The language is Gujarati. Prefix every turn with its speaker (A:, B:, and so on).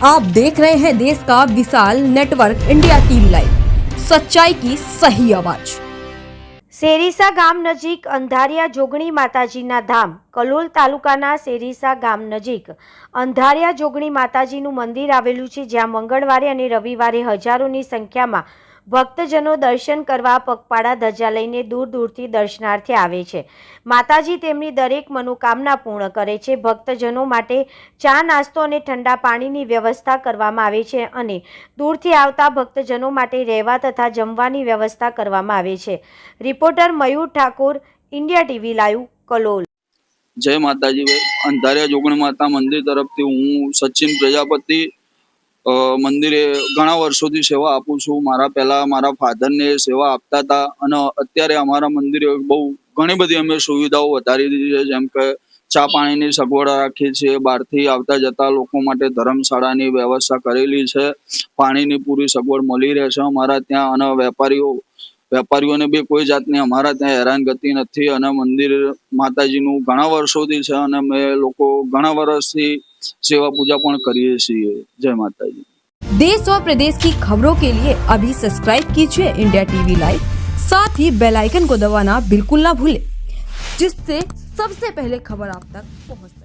A: आप देख रहे हैं देश का विशाल नेटवर्क इंडिया टीवी लाइव, सच्चाई की सही आवाज।
B: સેરીસા ગામ નજીક અંધારિયા જોગણી માતાજીના ધામ કલોલ તાલુકાના સેરીસા ગામ નજીક અંધારિયા જોગણી માતાજીનું મંદિર આવેલું છે, જ્યાં મંગળવારે અને રવિવારે હજારોની સંખ્યામાં ભક્તજનો દર્શન કરવા પગપાળા ધજા લઈને દૂર દૂરથી દર્શનાર્થે આવે છે। માતાજી તેમની દરેક મનોકામના પૂર્ણ કરે છે। ભક્તજનો માટે ચા, નાસ્તો અને ઠંડા પાણીની વ્યવસ્થા કરવામાં આવે છે અને દૂરથી આવતા ભક્તજનો માટે રહેવા તથા જમવાની વ્યવસ્થા કરવામાં આવે છે। Reporter Mayur Thakor, India TV live, Kalol.
C: જય માતાજી ભાઈ, અંધારિયા જોગણી માતા મંદિર તરફથી હું સચિન પ્રજાપતિ મંદિરે ઘણા વર્ષોથી સેવા આપું છું। પહેલા મારા ફાધરને સેવા આપતા હતા અને અત્યારે અમારા મંદિરે બહુ ઘણી બધી અમે સુવિધાઓ વધારી દીધી છે, જેમ કે ચા પાણીની સગવડ રાખી છે, બહારથી આવતા જતા લોકો માટે ધર્મશાળાની વ્યવસ્થા કરેલી છે, પાણીની પૂરી સગવડ મળી રહે છે અમારા ત્યાં। અને વેપારીઓને બી કોઈ જાતની અમારા ત્યાં હેરાનગતિ નથી અને મંદિર માતાજીનું ઘણા વર્ષોથી છે અને અમે લોકો ઘણા વર્ષથી सेवा पूजा पण करिए છીએ। जय माताजी।
A: देश और प्रदेश की खबरों के लिए अभी सब्सक्राइब कीजिए इंडिया टीवी लाइव, साथ ही बेल आइकन को दबाना बिल्कुल ना भूलें, जिससे सबसे पहले खबर आप तक पहुंचे।